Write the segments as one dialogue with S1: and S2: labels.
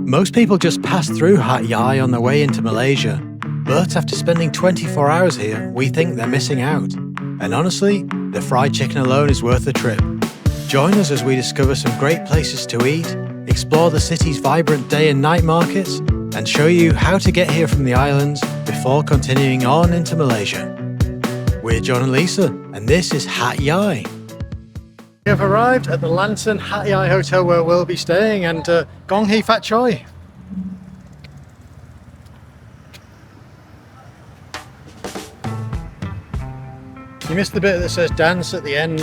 S1: Most people just pass through Hat Yai on their way into Malaysia, but after spending 24 hours here, we think they're missing out. And honestly, the fried chicken alone is worth the trip. Join us as we discover some great places to eat, explore the city's vibrant day and night markets, and show you how to get here from the islands before continuing on into Malaysia. We're John and Lisa, and this is Hat Yai. We have arrived at the Lantern Hat Yai Hotel where we'll be staying, and Gong Hee Fat Choi. You missed the bit that says dance at the end.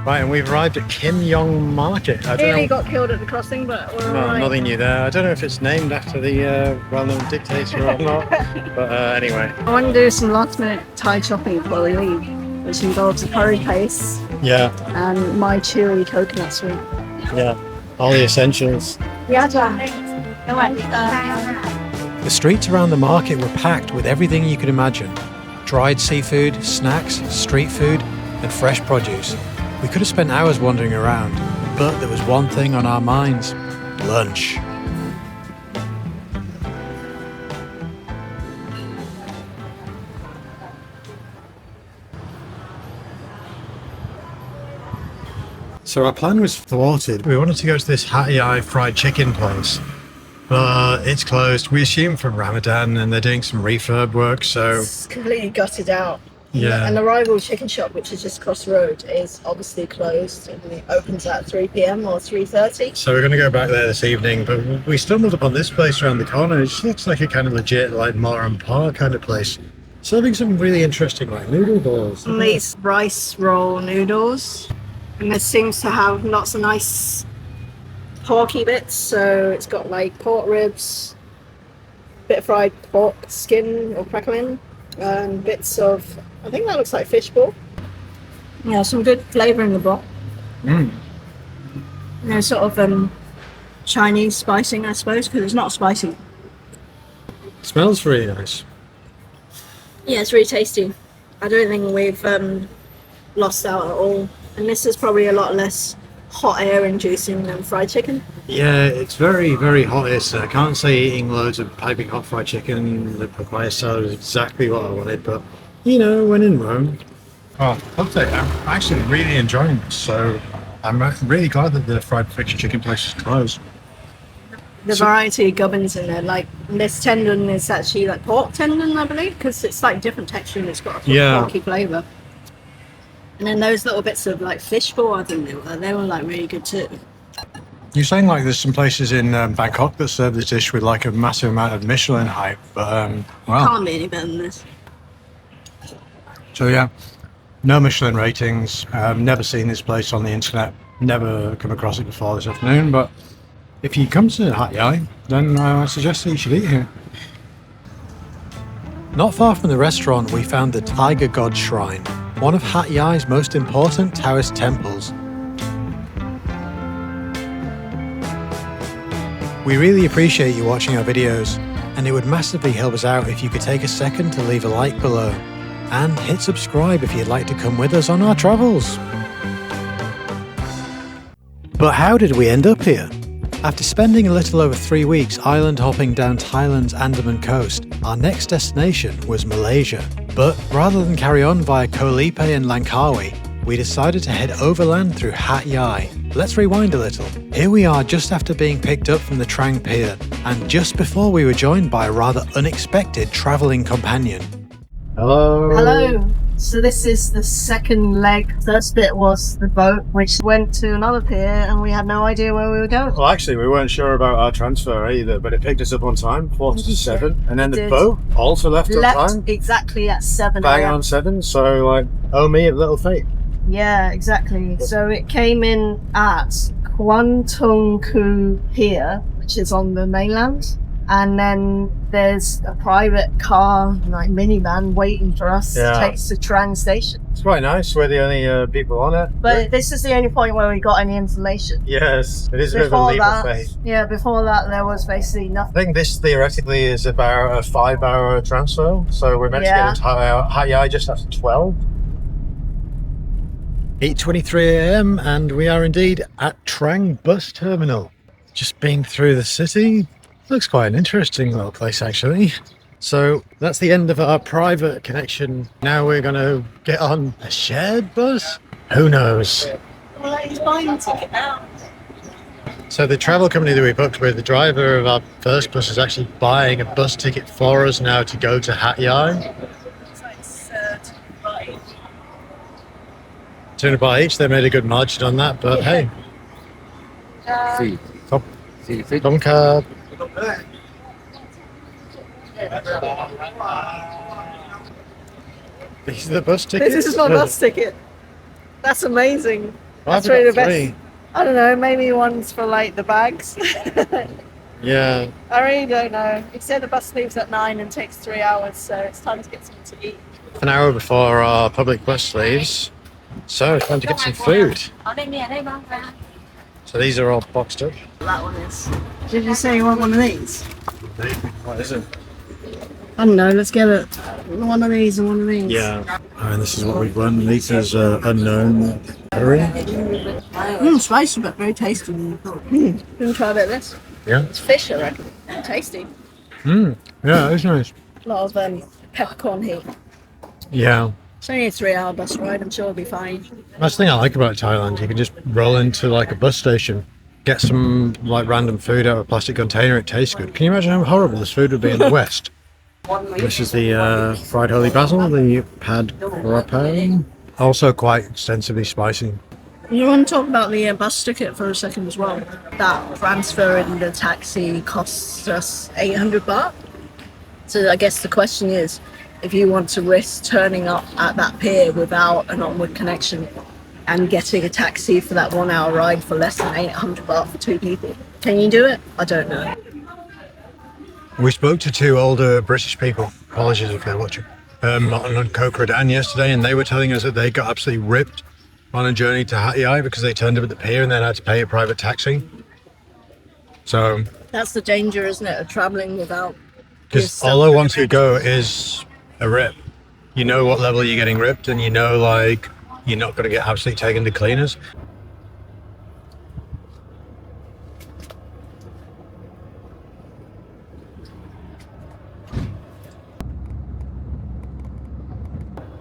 S1: Right, and we've arrived at Kim Yong Market. I don't know.
S2: Got killed at the crossing, but we're alright.
S1: Nothing new there. I don't know if it's named after the well-known dictator or not, but anyway.
S2: I want to do some last-minute Thai shopping before we leave, which involves a curry paste and my chili coconut sweet.
S1: Yeah, all the essentials. The streets around the market were packed with everything you could imagine. Dried seafood, snacks, street food, and fresh produce. We could have spent hours wandering around, but there was one thing on our minds: lunch. So our plan was thwarted. We wanted to go to this Hat Yai fried chicken place, but it's closed. We assume from Ramadan, and they're doing some refurb work, so...
S2: It's completely gutted out.
S1: Yeah.
S2: And the rival chicken shop, which is just across the road, is obviously closed, and it opens at 3 p.m. or 3:30.
S1: So we're going to go back there this evening, but we stumbled upon this place around the corner. It just looks like a kind of legit, like, Mar and Pa kind of place. Serving some really interesting, like, noodle balls.
S2: And these rice roll noodles. And it seems to have lots of nice porky bits. So it's got, like, pork ribs, bit of fried pork skin or crackling, and bits of, I think that looks like fish ball. Yeah, some good flavour in the broth. You know, sort of Chinese spicing, I suppose, because it's not spicy.
S1: Smells really nice.
S2: Yeah, it's really tasty. I don't think we've lost out at all. And this is probably a lot less hot air inducing than fried chicken.
S1: Yeah, it's very, very hot here, so I can't say eating loads of piping hot fried chicken, the papaya salad is exactly what I wanted, but, you know, when in Rome. Oh, I'm actually really enjoying this, so I'm really glad that the fried chicken place is closed.
S2: The variety of gubbins in there, like this tendon is actually like pork tendon, I believe, because it's like different texture and it's got a porky flavour. And then those little bits of like fish ball, I think they were like really good too.
S1: You're saying like there's some places in Bangkok that serve this dish with like a massive amount of Michelin hype, but well.
S2: Can't be any better than this.
S1: So yeah, no Michelin ratings. Never seen this place on the internet. Never come across it before this afternoon, but if you come to Hat Yai, then I suggest that you should eat here. Not far from the restaurant, we found the Tiger God Shrine, one of Hat Yai's most important Taoist temples. We really appreciate you watching our videos, and it would massively help us out if you could take a second to leave a like below, and hit subscribe if you'd like to come with us on our travels. But how did we end up here? After spending a little over 3 weeks island hopping down Thailand's Andaman coast, our next destination was Malaysia. But rather than carry on via Koh Lipe and Langkawi, we decided to head overland through Hat Yai. Let's rewind a little. Here we are just after being picked up from the Trang pier, and just before we were joined by a rather unexpected travelling companion. Hello.
S2: Hello. So this is the second leg. First bit was the boat, which went to another pier, and we had no idea where we were going.
S1: Well, actually, we weren't sure about our transfer either, but it picked us up on time, 7:45, and then the boat also left on time.
S2: Exactly at 7.
S1: Bang on 7, so like, oh me of little fate.
S2: Yeah, exactly. So it came in at Kwan Tung Ku Pier, which is on the mainland. And then there's a private car, like minivan, waiting for us to take us to Trang station.
S1: It's quite nice. We're the only people on it.
S2: But this is the only point where we got any information.
S1: Yes, it is a bit of a leap of faith.
S2: Yeah, before that there was basically nothing.
S1: I think this theoretically is about a 5-hour transfer. So we're meant to get into Hat Yai just after 12. 8:23 a.m. and we are indeed at Trang bus terminal. Just been through the city. Looks quite an interesting little place actually. So that's the end of our private connection. Now we're going to get on a shared bus? Who knows?
S2: Well, he's buying a ticket now.
S1: So the travel company that we booked with, the driver of our first bus is actually buying a bus ticket for us now to go to Hat Yai.
S2: It's like $2
S1: $2 each. They made a good margin on that, but hey. Tom card. These are the bus tickets?
S2: This is my bus ticket. That's amazing.
S1: Well,
S2: That's really the best.
S1: three.
S2: I don't know, maybe one's for like the bags.
S1: Yeah.
S2: I really don't know. He said the bus leaves at 9 and takes 3 hours, so it's time to get something to eat.
S1: An hour before our public bus leaves. So it's time to get some food. So these are all boxed up.
S2: That one is. Did you say you want one of these?
S1: What is it?
S2: I don't know, let's get it. One of these and one of these.
S1: Yeah. And this is what we've won. Lisa's unknown curry.
S2: Spicy but very tasty. You can try a bit of this.
S1: Yeah.
S2: It's fish, I reckon. Tasty.
S1: Yeah, it's nice.
S2: A lot of peppercorn heat.
S1: Yeah.
S2: It's only a 3-hour bus ride, I'm sure it'll be fine.
S1: That's the thing I like about Thailand. You can just roll into like a bus station, get some like random food out of a plastic container. It tastes good. Can you imagine how horrible this food would be in the West? This is the fried holy basil, the pad rapang. Also quite extensively spicy.
S2: You want to talk about the bus ticket for a second as well? That transfer in the taxi costs us 800 baht. So I guess the question is, if you want to risk turning up at that pier without an onward connection and getting a taxi for that 1 hour ride for less than 800 baht for 2 people, can you do it? I don't know.
S1: We spoke to 2 older British people, apologies if they're watching, on Koh Dan yesterday, and they were telling us that they got absolutely ripped on a journey to Hat Yai because they turned up at the pier and then had to pay a private taxi. So
S2: that's the danger, isn't it, of travelling without...
S1: Because all I want to go is a rip. You know what level you're getting ripped, and you know like you're not going to get absolutely taken to cleaners.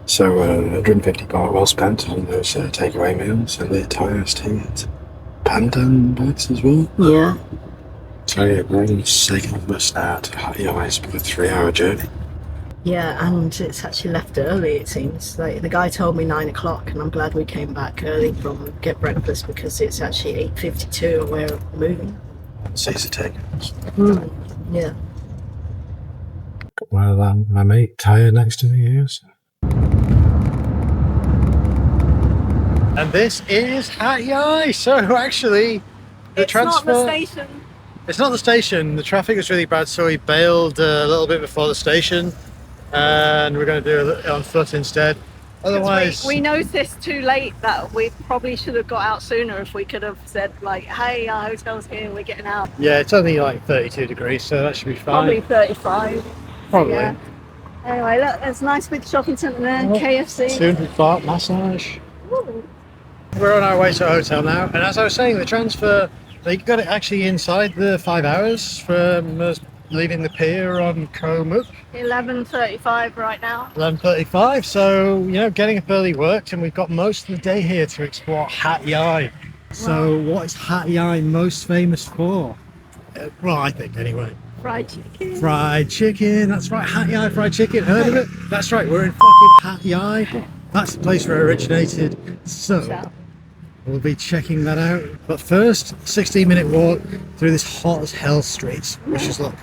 S1: So 150 baht well spent on those takeaway meals and the Thai tea. Pandan bites as well.
S2: Yeah.
S1: So yeah, we're on the second bus now to Hat Yai. It's been a 3-hour journey.
S2: Yeah, and it's actually left early, it seems. Like the guy told me 9 o'clock, and I'm glad we came back early from get breakfast because it's actually 8:52 and we're moving.
S1: Caesar taking us.
S2: Yeah.
S1: Well, my mate Tyre next to me is. And this is Hat Yai. So actually, the transfer.
S2: It's not the station.
S1: It's not the station. The traffic was really bad, so we bailed a little bit before the station, and we're going to do it on foot instead. Otherwise,
S2: we noticed too late that we probably should have got out sooner if we could have said like, "Hey, our hotel's here, we're getting out."
S1: Yeah, it's only like 32 degrees, so that should be fine.
S2: Probably 35.
S1: Probably.
S2: Yeah. Anyway, look, there's a nice big shopping centre there, KFC.
S1: 200 baht massage.
S2: Ooh.
S1: We're on our way to a hotel now, and as I was saying, the transfer, they got it actually inside the 5 hours from us leaving the pier on Koh Muk.
S2: 11:35 right now.
S1: 11:35, so, you know, getting up early worked, and we've got most of the day here to explore Hat Yai. So what is Hat Yai most famous for? Well, I think anyway.
S2: Fried chicken.
S1: Fried chicken, that's right, Hat Yai fried chicken, heard of it? That's right, we're in fucking Hat Yai. That's the place where it originated, so we'll be checking that out. But first, 16-minute walk through this hot as hell streets. Wish us luck.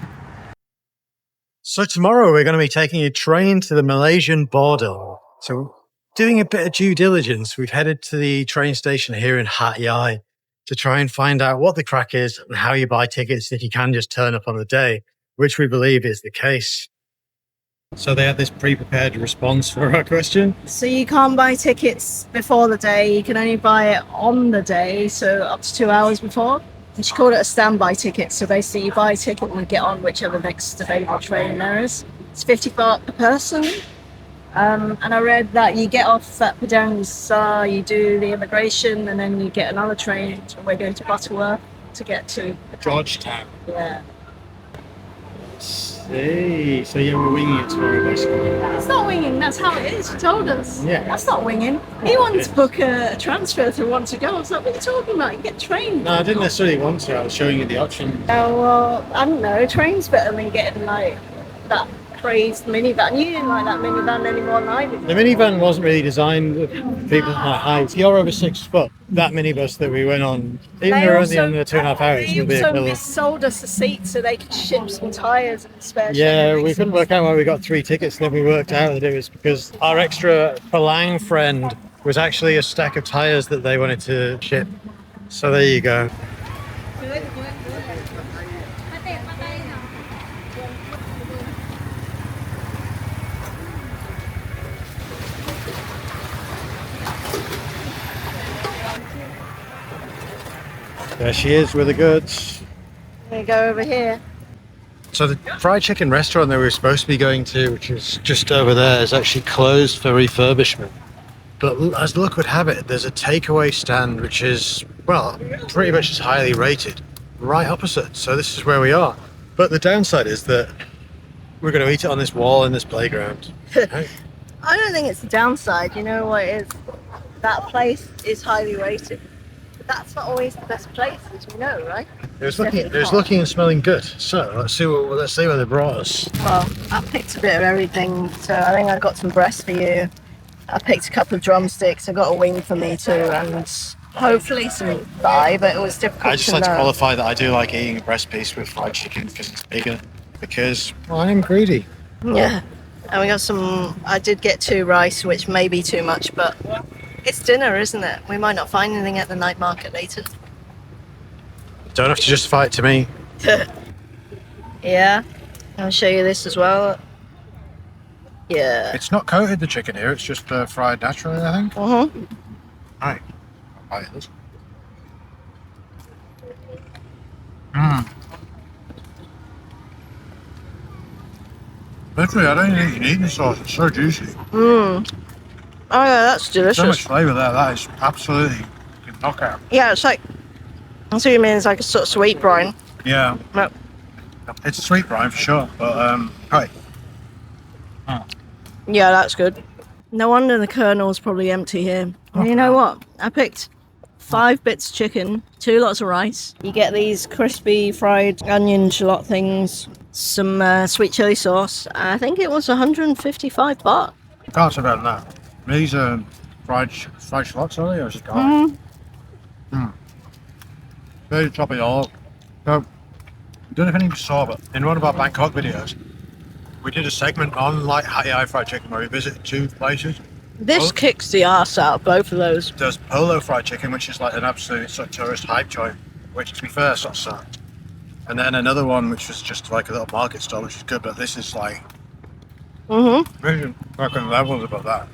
S1: So tomorrow we're going to be taking a train to the Malaysian border. So doing a bit of due diligence, we've headed to the train station here in Hat Yai to try and find out what the crack is and how you buy tickets if you can just turn up on the day, which we believe is the case. So they had this pre-prepared response for our question.
S2: So you can't buy tickets before the day, you can only buy it on the day, so up to 2 hours before. And she called it a standby ticket, so basically you buy a ticket and you get on whichever next available train there is. It's 50 baht per person. And I read that you get off at Padang Besar, you do the immigration, and then you get another train. And we're going to Butterworth to get to
S1: Georgetown.
S2: Yeah.
S1: See, so yeah, we're winging it tomorrow, basically.
S2: It's not winging, that's how it is. You told us.
S1: Yeah.
S2: That's not winging. He wanted to book a transfer to want to go. I was like, what are you talking about? You get trained.
S1: No, I didn't necessarily want to. I was showing you the option.
S2: Oh, well, I don't know. Train's better than getting like that crazed minivan. You didn't like that minivan anymore than I did.
S1: The minivan wasn't really designed for people my height. You're over 6 foot. That minibus that we went on, even though we're only under 2.5 hours,
S2: They
S1: will be a
S2: also
S1: killer.
S2: sold us a seat so they could ship some tyres and spare.
S1: Yeah, we couldn't work out why we got 3 tickets, and then we worked out that it was because our extra Palang friend was actually a stack of tyres that they wanted to ship. So there you go. There she is with the goods.
S2: We go over here.
S1: So the fried chicken restaurant that we were supposed to be going to, which is just over there, is actually closed for refurbishment. But as luck would have it, there's a takeaway stand which is, well, pretty much as highly rated, right opposite. So this is where we are. But the downside is that we're going to eat it on this wall in this playground. Right?
S2: I don't think it's the downside. You know what it is? That place is highly rated. But that's not always the best place, as we know, right?
S1: It was looking and smelling good. So let's see where they brought us.
S2: Well, I picked a bit of everything. So I think I got some breast for you. I picked a couple of drumsticks. I got a wing for me too, and hopefully some thigh. But it was difficult.
S1: I just like to qualify that I do like eating a breast piece with fried chicken because it's bigger. Because well, I am greedy.
S2: Yeah, and we got some. I did get 2 rice, which may be too much, but it's dinner, isn't it? We might not find anything at the night market later.
S1: Don't have to justify it to me.
S2: Yeah, I'll show you this as well. Yeah.
S1: It's not coated, the chicken here. It's just fried naturally, I think. Right. I'll bite this. Literally, I don't even need the sauce. It's so juicy.
S2: Oh yeah, that's delicious.
S1: So much flavour there. That is absolutely a knockout.
S2: Yeah, it's like. I see what you mean. It's like a sort of sweet brine.
S1: Yeah.
S2: No.
S1: It's a sweet brine for sure. But right.
S2: Yeah, that's good. No wonder the kernel's probably empty here. And you know what? I picked 5 bits of chicken, 2 lots of rice. You get these crispy fried onion shallot things, some sweet chili sauce. I think it was 155 baht.
S1: Can't say better than that. These are fried shallots, are they? Or is it garlic? Very top it all up. So, I don't know if any of you saw, but in one of our Bangkok videos, we did a segment on like Hat Yai fried chicken where we visited 2 places.
S2: This kicks the arse out of both of those.
S1: There's Polo fried chicken, which is like an absolute sort of tourist hype joint, which to be fair, sort of sucked. And then another one, which was just like a little market stall, which is good, but this is like really fucking levels above that.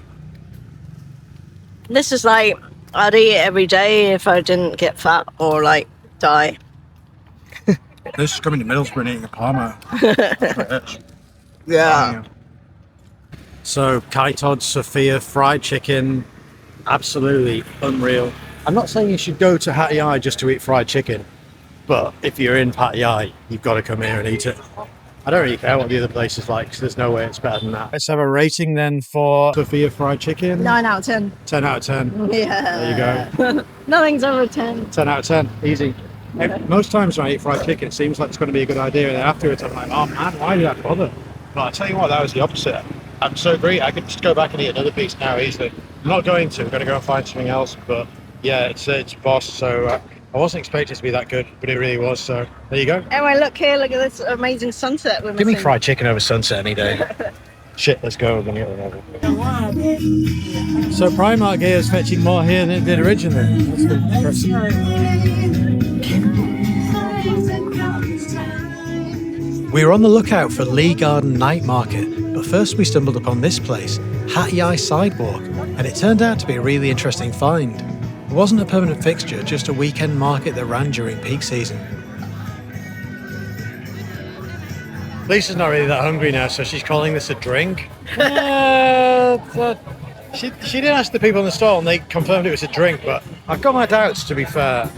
S2: This is like, I'd eat it every day if I didn't get fat or like die.
S1: This is coming to Middlesbrough and eating a Parma.
S2: Yeah.
S1: So Kaitod Sofeeya fried chicken, absolutely unreal. I'm not saying you should go to Hat Yai just to eat fried chicken, but if you're in Hat Yai, you've got to come here and eat it. I don't really care what the other place is like, because there's no way it's better than that. Let's have a rating then for Sofeeya fried chicken.
S2: 9 out of 10.
S1: 10 out of 10.
S2: Yeah.
S1: There you go.
S2: Nothing's over 10.
S1: 10 out of 10. Easy. Most times when I eat fried chicken, it seems like it's going to be a good idea, and then afterwards I'm like, oh man, why did I bother? But I tell you what, that was the opposite. I'm so great, I could just go back and eat another piece now easily. I'm not going to, I'm going to go and find something else, but yeah, it's boss, so I wasn't expecting it to be that good, but it really was, so there you go.
S2: Anyway, look here, look at this amazing sunset we're
S1: Give me
S2: missing.
S1: fried chicken over sunset any day. Shit, let's go, we're going to get another. So Primark here is fetching more here than it did originally. That's impressive. We were on the lookout for Lee Garden Night Market, but first we stumbled upon this place, Hat Yai Sidewalk, and it turned out to be a really interesting find. It wasn't a permanent fixture, just a weekend market that ran during peak season. Lisa's not really that hungry now, so she's calling this a drink. She did ask the people in the stall and they confirmed it was a drink, but I've got my doubts, to be fair.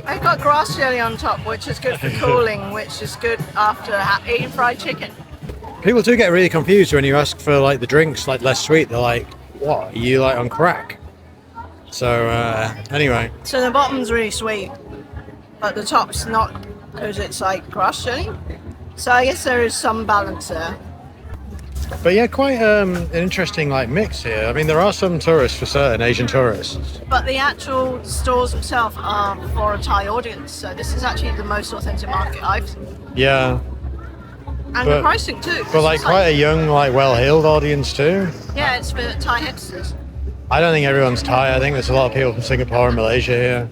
S2: I've got grass jelly on top, which is good for cooling, which is good after eating fried chicken.
S1: People do get really confused when you ask for like the drinks like less sweet. They're like, what, are you like on crack? So anyway.
S2: So the bottom's really sweet, but the top's not, because it's like grass jelly. So I guess there is some balance there.
S1: But yeah, quite an interesting like mix here. I mean, there are some tourists for certain, Asian tourists.
S2: But the actual stores themselves are for a Thai audience, so this is actually the most authentic market I've seen.
S1: Yeah.
S2: And the pricing too.
S1: But like quite a young, like well-heeled audience too.
S2: Yeah, it's for Thai hipsters.
S1: I don't think everyone's Thai. I think there's a lot of people from Singapore and Malaysia here.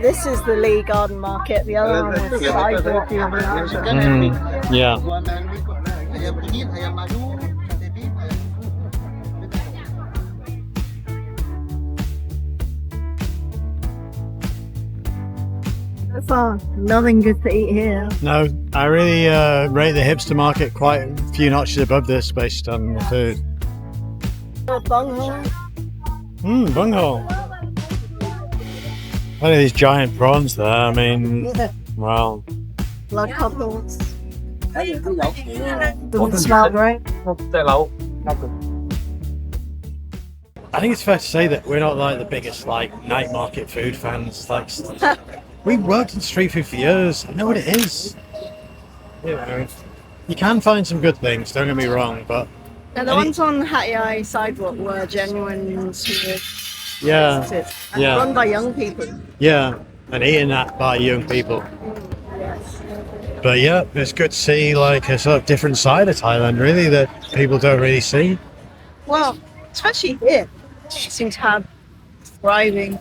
S2: This is the Lee Garden Market, the other one was sidewalk.
S1: Yeah.
S2: So far, nothing good to eat here.
S1: No, I really rate the hipster market quite a few notches above this based on the food.
S2: Bunghole.
S1: Bunghole. Look at these giant prawns there. I mean, wow.
S2: Blood couples. Doesn't smell great.
S1: I think it's fair to say that we're not like the biggest like night market food fans. Like, we worked in street food for years. I know what it is. You know, you can find some good things. Don't get me wrong, but
S2: Now the ones on Hat Yai sidewalk were genuine smooth.
S1: yeah,
S2: And
S1: yeah,
S2: run by young people.
S1: yeah, and eating that by young people.
S2: Yes.
S1: But yeah, it's good to see like a sort of different side of Thailand, really, that people don't really see.
S2: Well, especially here, it seems to have thriving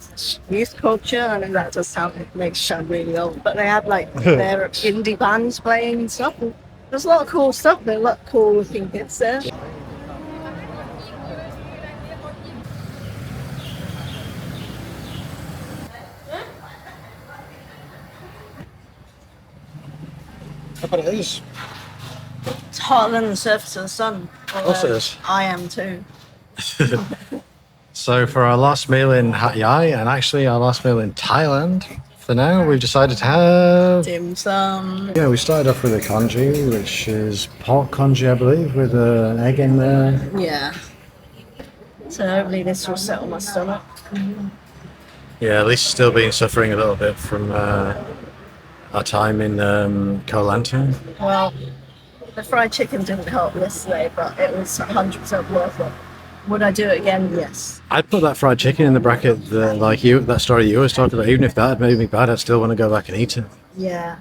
S2: youth culture. I know that does sound makes sound really old, but they have like their indie bands playing and stuff. And there's a lot of cool stuff. There are a lot of cool looking kids there.
S1: But it is.
S2: It's hotter than the surface of the sun.
S1: Of course it is.
S2: I am too.
S1: So for our last meal in Hat Yai, and actually our last meal in Thailand, for now, we've decided to have...
S2: Dim sum.
S1: Yeah, we started off with a congee, which is pork congee, I believe, with an egg in there.
S2: Yeah. So hopefully this will settle my stomach.
S1: Yeah, at least still been suffering a little bit from our time in Koh Lanta.
S2: Well, the fried chicken didn't help yesterday, but it was 100% worth it. Would I do it again? Yes.
S1: I'd put that fried chicken in the bracket that, like you, that story you always talked about. Even if that had made me bad, I'd still want to go back and eat it.
S2: Yeah.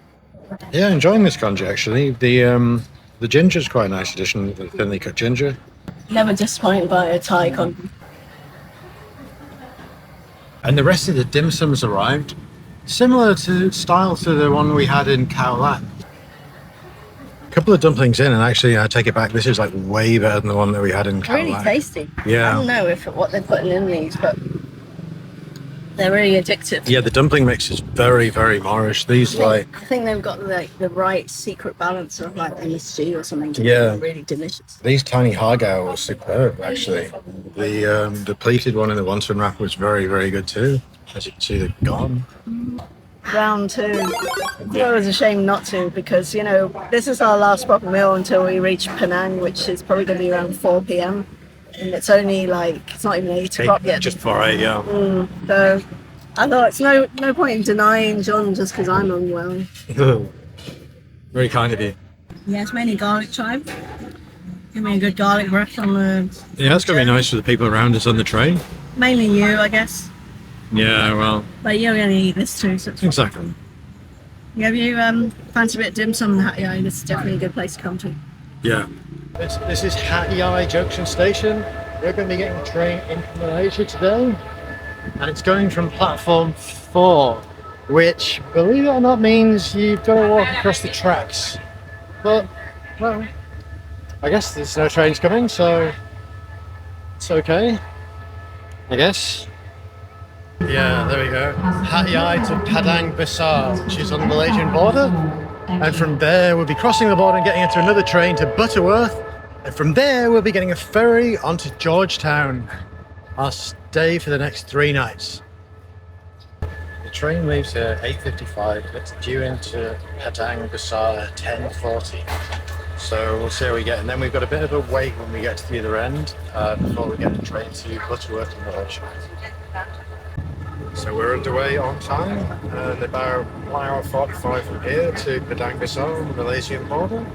S1: Yeah, enjoying this congee actually. The ginger's quite a nice addition. The thinly cut ginger.
S2: Never disappointed by a Thai congee.
S1: And the rest of the dim sums arrived, similar to style to the one we had in Khao Lat. A couple of dumplings in, and actually, I take it back. This is like way better than the one that we had in Khao
S2: Really
S1: Lat.
S2: tasty.
S1: Yeah.
S2: I don't know if what they're putting in these, but they're really addictive.
S1: Yeah, the dumpling mix is very, very Moorish. These
S2: I think they've got like the right secret balance of like MSG or something. To
S1: Yeah.
S2: make them really delicious.
S1: these tiny hagao were superb. Actually, the pleated one in the wonton wrap was very, very good too. As you can see, they're gone.
S2: Round two. Well, it was a shame not to, because you know this is our last proper meal until we reach Penang, which is probably going to be around 4 p.m. and it's only like it's not even 8 o'clock yet.
S1: Just for 8, yeah.
S2: So I thought it's no point in denying John just because I'm unwell.
S1: Very kind of you.
S2: Yeah, it's mainly garlic chive. Give me a good garlic breath on the...
S1: Yeah, it's going to be nice for the people around us on the train.
S2: Mainly you, I guess.
S1: Yeah, well...
S2: But you're going to eat this too, so it's
S1: exactly.
S2: Have you fancy a bit of dim sum in Hat Yai? This is definitely a good place to come to.
S1: Yeah. This is Hat Yai Junction Station. We're going to be getting a train into Malaysia today. And it's going from platform 4, which, believe it or not, means you've got to walk across the tracks. But, well, I guess there's no trains coming, so it's okay, I guess. Yeah, there we go. Hat Yai to Padang Besar, which is on the Malaysian border. And from there, we'll be crossing the border and getting into another train to Butterworth. And from there, we'll be getting a ferry onto Georgetown. Our stay for the next 3 nights. The train leaves here at 8:55. It's due into Padang Besar at 10:40. So we'll see how we get. And then we've got a bit of a wait when we get to the other end before we get the train to Butterworth in Malaysia. So we're underway on time, and about 1 hour 45 from here to Padang Besar on the Malaysian border.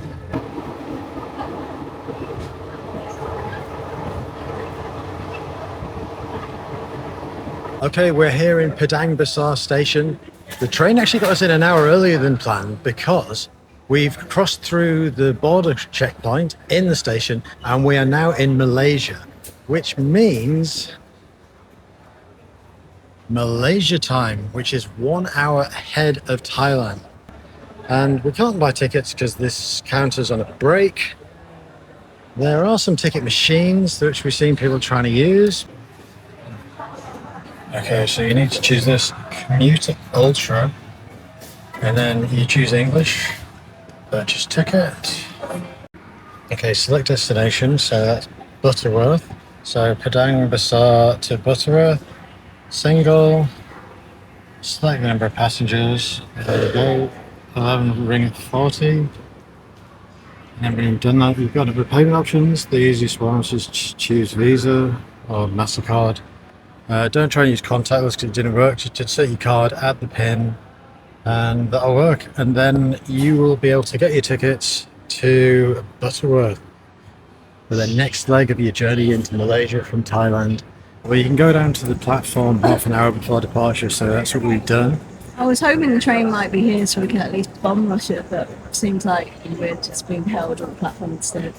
S1: Okay, we're here in Padang Besar station. The train actually got us in an hour earlier than planned because we've crossed through the border checkpoint in the station and we are now in Malaysia, which means Malaysia time, which is 1 hour ahead of Thailand. And we can't buy tickets because this counter's on a break. There are some ticket machines which we've seen people trying to use. Okay, so you need to choose this Commuter Ultra, and then you choose English, purchase ticket. Okay, select destination, so that's Butterworth. So Padang Besar to Butterworth, single, select the number of passengers, there you go, 11 ringgit 40. And then when you've done that, you've got the payment options. The easiest one is just choose Visa or MasterCard. Don't try and use contactless because it didn't work. Just insert your card, add the PIN, and that'll work. And then you will be able to get your tickets to Butterworth for the next leg of your journey into Malaysia from Thailand. Well, you can go down to the platform half an hour before departure, so that's what we've done.
S2: I was hoping the train might be here so we can at least bomb rush it, but it seems like we're just being held on the platform instead.